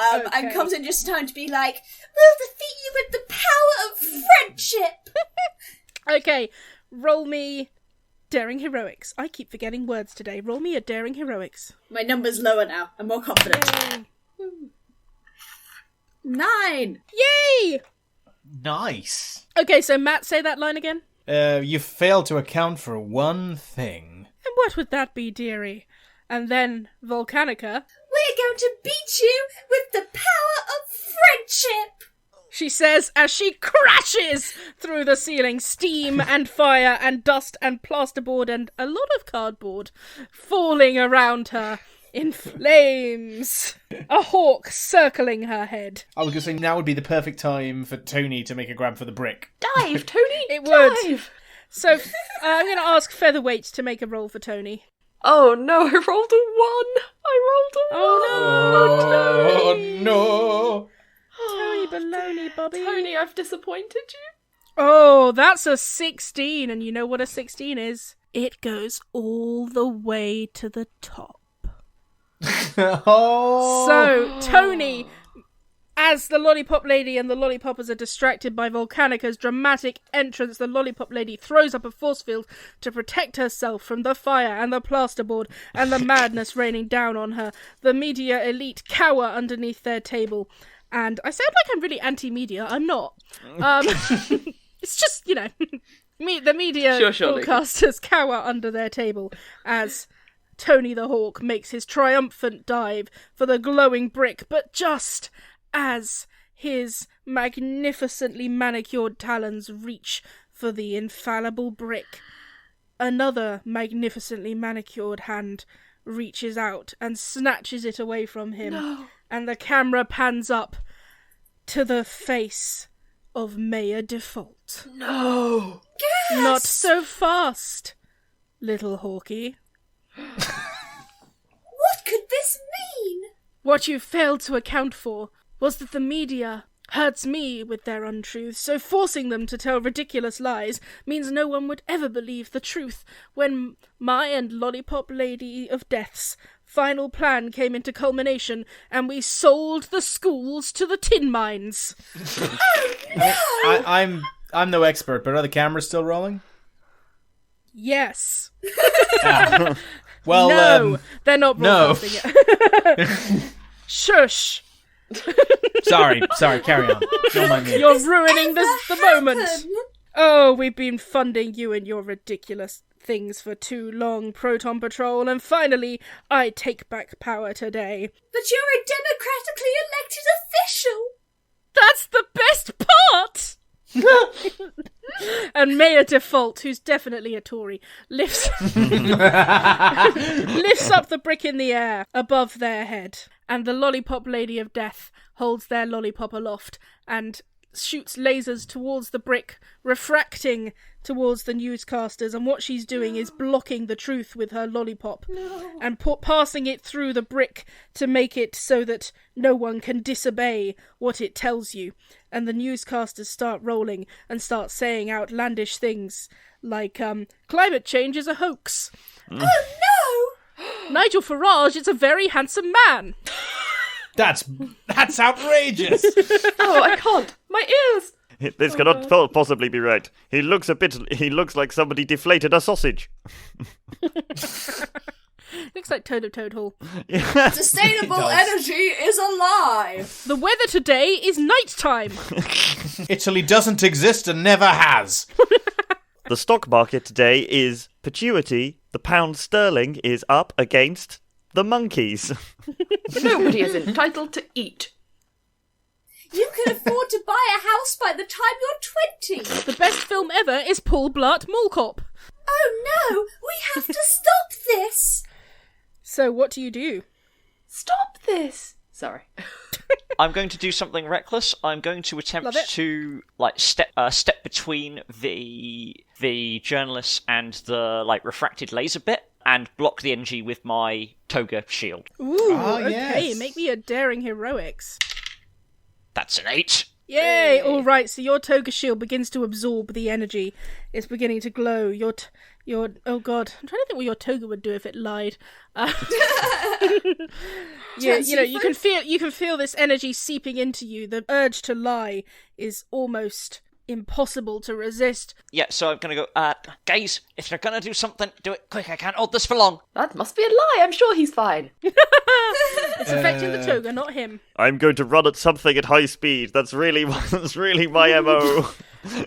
And Okay. comes in just in time to be like, we'll defeat you with the power of friendship. Okay, roll me Daring Heroics. I keep forgetting words today. Roll me a Daring Heroics. My number's lower now. I'm more confident. Yay! 9. Yay! Nice. Okay, so Matt, say that line again. You failed to account for one thing. And what would that be, dearie? And then Volcanica, We're going to beat you with the power of friendship. she says as she crashes through the ceiling, steam and fire and dust and plasterboard and a lot of cardboard falling around her in flames. A hawk circling her head. I was going to say now would be the perfect time for Tony to make a grab for the brick. Dive, Tony! It would. Dive! So I'm going to ask Featherweight to make a roll for Tony. Oh no, I rolled a 1! Oh no! Tony baloney, Bobby. Tony, I've disappointed you. Oh, that's a 16, and you know what a 16 is? It goes all the way to the top. Oh. So, Tony, as the Lollipop Lady and the Lollipoppers are distracted by Volcanica's dramatic entrance, the Lollipop Lady throws up a force field to protect herself from the fire and the plasterboard and the madness raining down on her. The media elite cower underneath their table. And I sound like I'm really anti-media. I'm not. It's just, The media Sure, Luki. broadcasters cower under their table as Tony the Hawk makes his triumphant dive for the glowing brick, but just as his magnificently manicured talons reach for the infallible brick, another magnificently manicured hand reaches out and snatches it away from him. No. And the camera pans up to the face of Mayor Default. No. Yes! Not so fast, little Hawkie. What could this mean? What you failed to account for was that the media hurts me with their untruths, so forcing them to tell ridiculous lies means no one would ever believe the truth when my and Lollipop Lady of Death's final plan came into culmination and we sold the schools to the tin mines. I'm no expert, but are the cameras still rolling? Yes. Well, no, they're not no. broadcasting it. Shush. Sorry, carry on. Don't mind me. You're ruining the moment. Happen? Oh, we've been funding you and your ridiculous things for too long, Proton Patrol, and finally, I take back power today. But you're a democratically elected official. That's the best part! And Mayor Default, who's definitely a Tory, lifts up the brick in the air above their head, and the Lollipop Lady of Death holds their lollipop aloft and shoots lasers towards the brick, refracting towards the newscasters, and what she's doing is blocking the truth with her lollipop and passing it through the brick to make it so that no one can disobey what it tells you. And the newscasters start rolling and start saying outlandish things like, climate change is a hoax. Oh no! Nigel Farage is a very handsome man. That's outrageous. Oh, I can't. My ears. This cannot possibly be right. He looks like somebody deflated a sausage. Looks like Toad of Toad Hall. Sustainable energy is alive. The weather today is nighttime. Italy doesn't exist and never has. The stock market today is perpetuity. The pound sterling is up against the monkeys. Nobody is entitled to eat. You can afford to buy a house by the time you're 20. The best film ever is Paul Blart Mall Cop. Oh no, we have to stop this. So what do you do? Stop this. Sorry. I'm going to do something reckless. I'm going to attempt Love it. to step between the journalists and the refracted laser bit and block the energy with my toga shield. Ooh, okay, yes. make me a daring heroics. That's an 8. Yay! All right, so your toga shield begins to absorb the energy. It's beginning to glow. Your oh god, I'm trying to think what your toga would do if it lied. Yeah, you can feel this energy seeping into you. The urge to lie is almost impossible to resist. Yeah, so I'm going to go, guys, if you're going to do something, do it quick. I can't hold this for long. That must be a lie. I'm sure he's fine. It's affecting the toga, not him. I'm going to run at something at high speed. That's really my MO.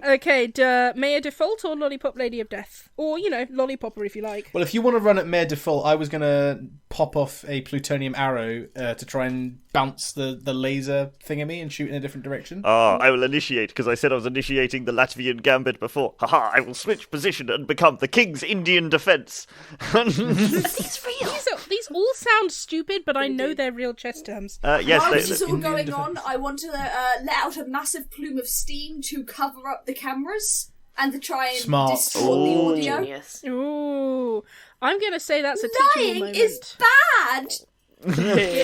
Okay, Mayor Default or Lollipop Lady of Death? Or, Lollipopper if you like. Well, if you want to run at Mayor Default, I was going to pop off a plutonium arrow to try and bounce the laser thingamy and shoot in a different direction. I will initiate, because I said I was initiating the Latvian gambit before. Haha, I will switch position and become the King's Indian defence. Are these real? These all sound stupid, but I know they're real chess terms. Yes, While this is all Indian going defence. on, I want to let out a massive plume of steam to cover up the cameras and to try and Smart. distort the audio. Genius. Ooh, I'm going to say that's a teachable Lying moment. is bad.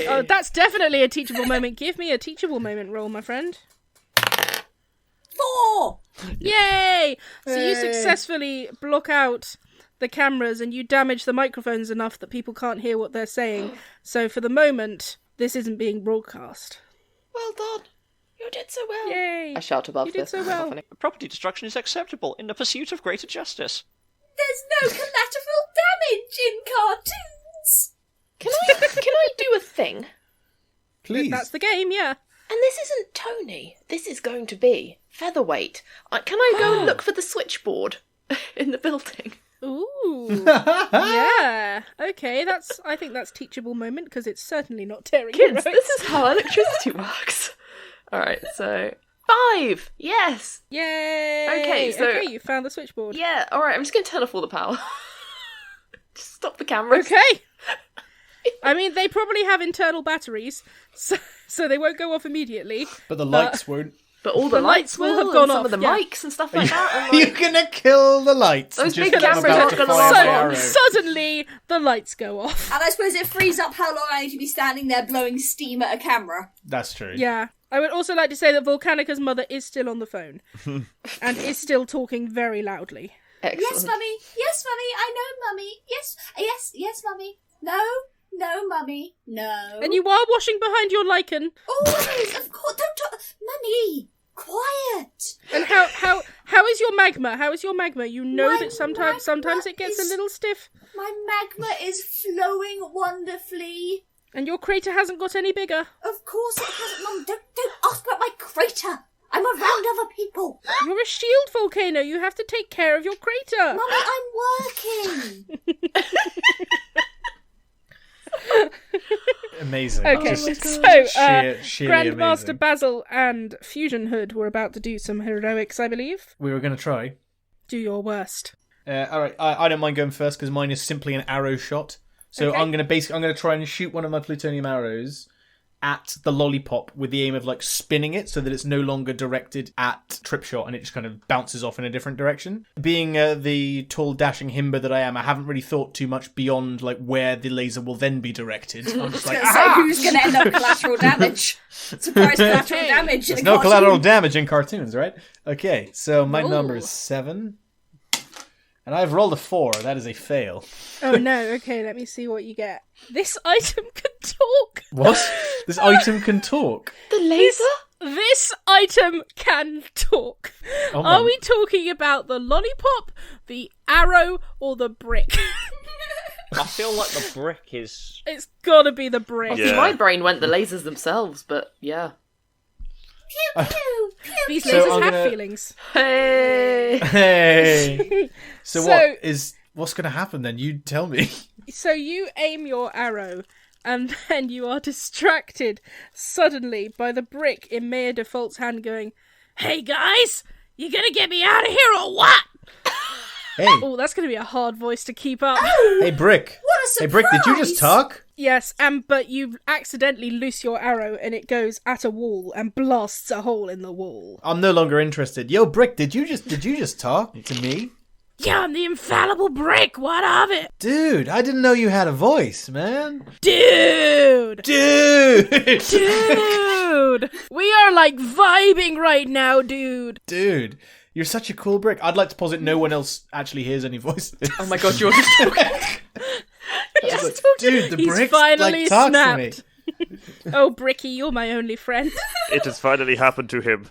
Oh, that's definitely a teachable moment. Give me a teachable moment roll, my friend. 4. Yay! So you Yay. successfully block out the cameras and you damage the microphones enough that people can't hear what they're saying. So for the moment, this isn't being broadcast. Well done. You did so well. Yay! I shout above You did this. so well. Property destruction is acceptable in the pursuit of greater justice. There's no collateral damage in cartoons. Can I do a thing? Please. That's the game, yeah. And this isn't Tony. This is going to be Featherweight. Can I go and look for the switchboard? in the building. Ooh. Yeah. Okay, I think that's teachable moment because it's certainly not tearing Kids, heroics. this is how electricity works. Alright, so 5! Yes! Yay! Okay, so- Okay, you found the switchboard. Yeah, alright, I'm just gonna turn off all the power. Just stop the cameras. Okay. I mean, they probably have internal batteries, so they won't go off immediately. But the lights won't. But all the The lights lights will will, have gone and some off, of the yeah. mics and stuff like that. And You're gonna kill the lights. Those just big as I'm cameras about aren't to gonna fire last my long. arrow. Suddenly, the lights go off. And I suppose it frees up how long I need to be standing there blowing steam at a camera. That's true. Yeah. I would also like to say that Volcanica's mother is still on the phone. And is still talking very loudly. Excellent. Yes, mummy. Yes, mummy. I know, mummy. Yes, mummy. No, mummy. No. And you are washing behind your lichen. Always, of course. Don't talk, mummy. Quiet. And how is your magma? How is your magma? You know My that sometimes magma it gets is- a little stiff. My magma is flowing wonderfully. And your crater hasn't got any bigger. Of course it hasn't, Mum. Don't ask about my crater. I'm around other people. You're a shield volcano. You have to take care of your crater. Mummy, I'm working. Amazing. Okay, Just so sheerly Grandmaster amazing. Basil and Fusion Hood were about to do some heroics, I believe. We were going to try. Do your worst. All right, I don't mind going first because mine is simply an arrow shot. So Okay. I'm gonna try and shoot one of my plutonium arrows at the lollipop with the aim of like spinning it so that it's no longer directed at trip shot and it just kind of bounces off in a different direction. Being the tall dashing himber that I am, I haven't really thought too much beyond like where the laser will then be directed. I'm just like, So who's going to end up collateral damage? Surprise collateral damage. there's no collateral damage in cartoons, right? Okay, so my number is 7. And I've rolled a 4. That is a fail. Oh no, okay, let me see what you get. This item can talk! What? This item can talk. The laser? This item can talk. Oh, Are man. we talking about the lollipop, the arrow, or the brick? I feel like the brick is. It's gotta be the brick. Yeah. My brain went the lasers themselves, but yeah. Pew, pew, pew. These So lasers I'm have gonna- feelings. Hey! Hey. So So- what's going to happen then? You tell me. So you aim your arrow, and then you are distracted suddenly by the brick in Mayor Default's hand going, "Hey guys, you gonna get me out of here or what?" Hey, Oh, that's gonna be a hard voice to keep up. hey, Brick. What a surprise! Hey, Brick. Did you just talk? Yes, but you accidentally loose your arrow and it goes at a wall and blasts a hole in the wall. I'm no longer interested. Yo, Brick. Did you just talk to me? Yeah, I'm the infallible brick. What of it, Dude, I didn't know you had a voice, man. dude? Dude. Dude, we are like vibing right now, dude. Dude, you're such a cool Brick. I'd like to posit no one else actually hears any voices. Oh my god, you're just talking. Yes, Dude, the He's Brick finally like talk snapped. to me. Oh, Bricky, you're my only friend. It has finally happened to him.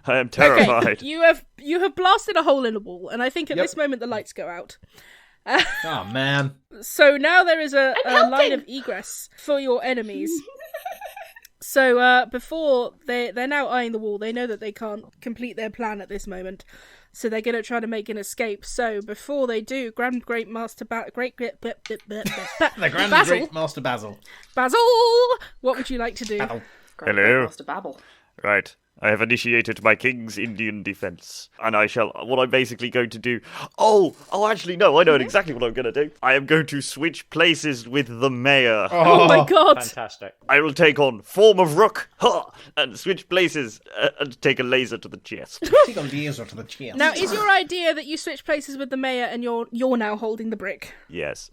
I am terrified. Okay, you have blasted a hole in the wall, and I think at Yep. this moment the lights go out. Oh man. So now there is a helping. line of egress for your enemies. So before they're now eyeing the wall, they know that they can't complete their plan at this moment. So they're going to try to make an escape. So before they do, Grand Great Master The Grand Basil, Great Master Basil. Basil, what would you like to do? Hello. Master Babble. Right. I have initiated my King's Indian defense. And what I'm basically going to do... Oh, actually, no, I know exactly what I'm going to do. I am going to switch places with the mayor. Oh my god! Fantastic. I will take on form of rook, and switch places and take a laser to the chest. Take a laser to the chest. Now, is your idea that you switch places with the mayor and you're now holding the brick? Yes.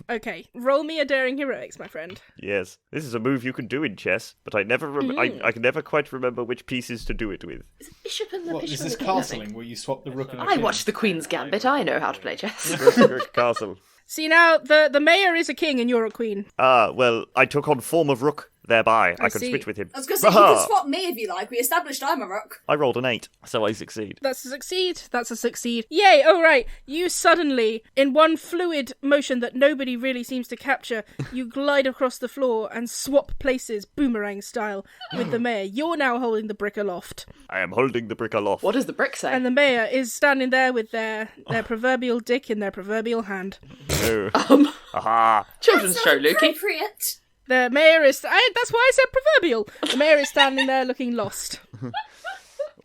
Okay, roll me a daring heroics, my friend. Yes. This is a move you can do in chess, but I never I can never quite remember which pieces to do it with. Bishop and the What, bishop is this and the king, I think. castling where you swap the rook and the I king? watched the Queen's Gambit. I know how to play chess. Rook Castle. See, now the mayor is a king and you're a queen. Well, I took on form of rook, Thereby, I could see. switch with him. I was going to say, you can swap me if you like. We established I'm a rook. I rolled an 8, so I succeed. That's a succeed. That's a succeed. Yay! All right. You suddenly, in one fluid motion that nobody really seems to capture, you glide across the floor and swap places, boomerang style, with the mayor. You're now holding the brick aloft. I am holding the brick aloft. What does the brick say? And the mayor is standing there with their proverbial dick in their proverbial hand. Oh. Aha. Children's show, Luki. Appropriate. The mayor is... that's why I said proverbial. The mayor is standing there looking lost.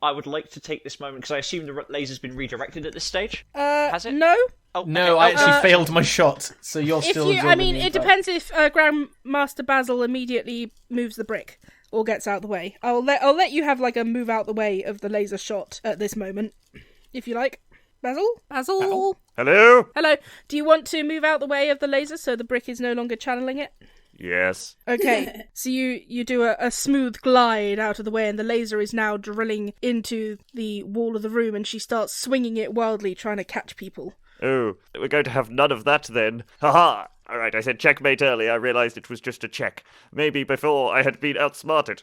I would like to take this moment, because I assume the laser's been redirected at this stage. Has it? No. Oh, No, okay. I actually failed my shot, so you're still absorbing the it impact. depends if Grandmaster Basil immediately moves the brick or gets out the way. I'll let you have like a move out the way of the laser shot at this moment, if you like. Basil? Hello? Hello. Do you want to move out the way of the laser so the brick is no longer channeling it? Yes. Okay, so you do a smooth glide out of the way, and the laser is now drilling into the wall of the room, and she starts swinging it wildly, trying to catch people. Oh, we're going to have none of that then. Haha! Alright, I said checkmate earlier. I realised it was just a check. Maybe before I had been outsmarted.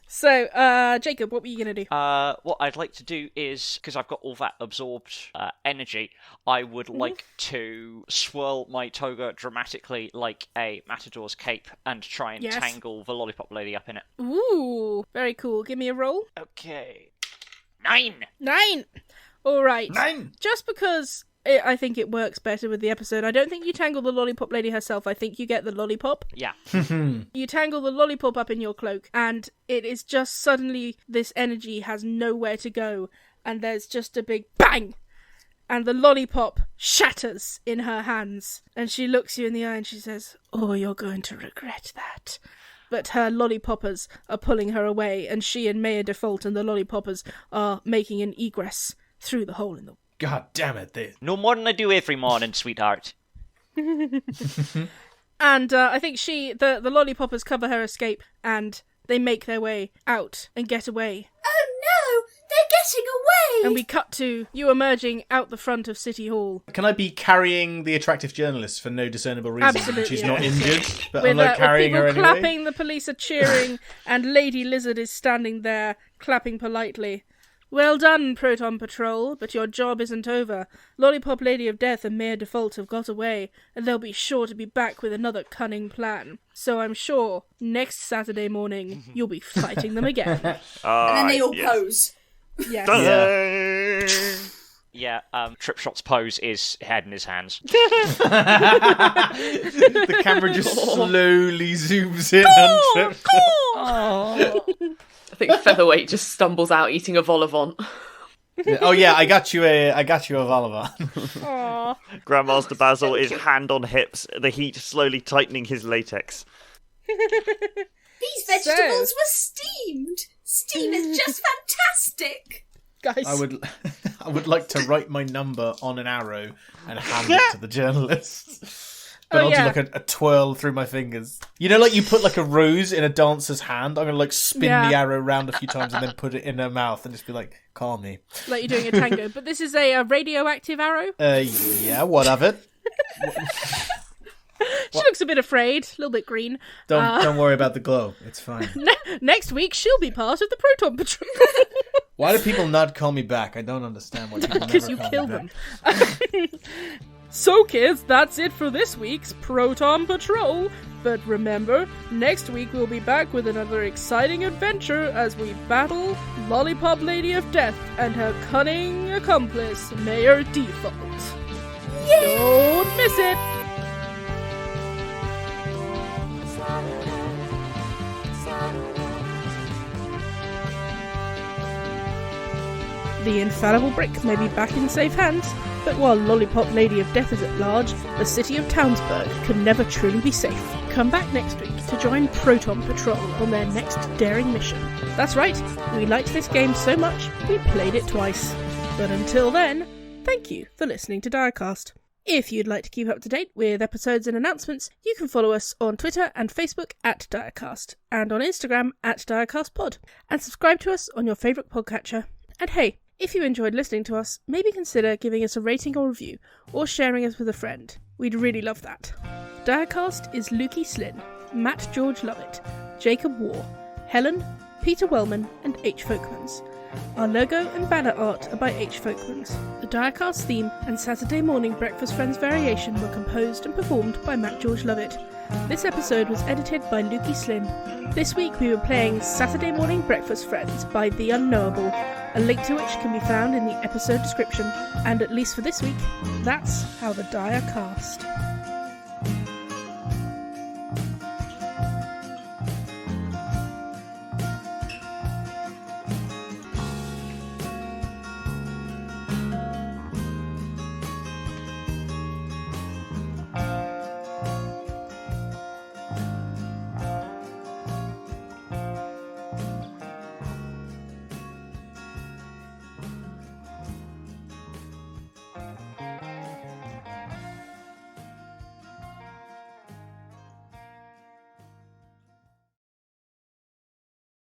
So, Jacob, what were you going to do? What I'd like to do is, because I've got all that absorbed energy, I would like to swirl my toga dramatically like a matador's cape and try and tangle the Lollipop Lady up in it. Ooh, very cool. Give me a roll. Okay. 9! 9! Alright. 9! Just because I think it works better with the episode, I don't think you tangle the Lollipop Lady herself. I think you get the lollipop. Yeah. You tangle the lollipop up in your cloak, and it is just suddenly this energy has nowhere to go, and there's just a big bang! And the lollipop shatters in her hands, and she looks you in the eye and she says, "Oh, you're going to regret that." But her lollipoppers are pulling her away, and she and Mayor Default and the lollipoppers are making an egress through the hole in the... God damn it. No more than I do every morning, sweetheart. And I think the lollipoppers cover her escape, and they make their way out and get away. Oh no! They're getting away! And we cut to you emerging out the front of City Hall. Can I be carrying the attractive journalist for no discernible reason? Absolutely, She's yeah. not injured, but With, I'm like carrying with her people anyway. clapping, the police are cheering, and Lady Lizard is standing there, clapping politely. Well done, Proton Patrol, but your job isn't over. Lollipop Lady of Death and Mayor Default have got away, and they'll be sure to be back with another cunning plan. So I'm sure next Saturday morning you'll be fighting them again. And then they all pose. Yes. Yeah, Tripshot's pose is head in his hands. The camera just slowly zooms in on Trip. I think Featherweight just stumbles out eating a vol au vent. Oh yeah, I got you a Volleyball. Aww. Grandmaster Basil is hand on hips, the heat slowly tightening his latex. These vegetables were steamed. Steam is just fantastic. Guys. I would like to write my number on an arrow and hand it to the journalist. But I'll do like a twirl through my fingers. You know, like you put like a rose in a dancer's hand? I'm going to like spin the arrow around a few times and then put it in her mouth and just be like, call me. Like you're doing a tango. But this is a radioactive arrow. Yeah, what of it? She looks a bit afraid, a little bit green. Don't worry about the glow. It's fine. Next week, she'll be part of the Proton Patrol. Why do people not call me back? I don't understand why people never Because you call killed me them. back. So, kids, that's it for this week's Proton Patrol. But remember, next week we'll be back with another exciting adventure as we battle Lollipop Lady of Death and her cunning accomplice, Mayor Default. Yay! Don't miss it! The infallible brick may be back in safe hands, but while Lollipop Lady of Death is at large, the city of Townsburg can never truly be safe. Come back next week to join Proton Patrol on their next daring mission. That's right, we liked this game so much, we played it twice. But until then, thank you for listening to Direcast. If you'd like to keep up to date with episodes and announcements, you can follow us on Twitter and Facebook at Direcast, and on Instagram at DirecastPod, and subscribe to us on your favourite podcatcher. And hey, if you enjoyed listening to us, maybe consider giving us a rating or review, or sharing us with a friend. We'd really love that. Direcast is Luki Slinn, Matt George Lovett, Jacob War, Helen, Peter Wellman, and H Folkmans. Our logo and banner art are by H Folkmans. The Direcast theme and Saturday Morning Breakfast Friends variation were composed and performed by Matt George Lovett. This episode was edited by Luki Slinn. This week we were playing Saturday Morning Breakfast Friends by The Unknowable, a link to which can be found in the episode description. And at least for this week, that's how the die are cast.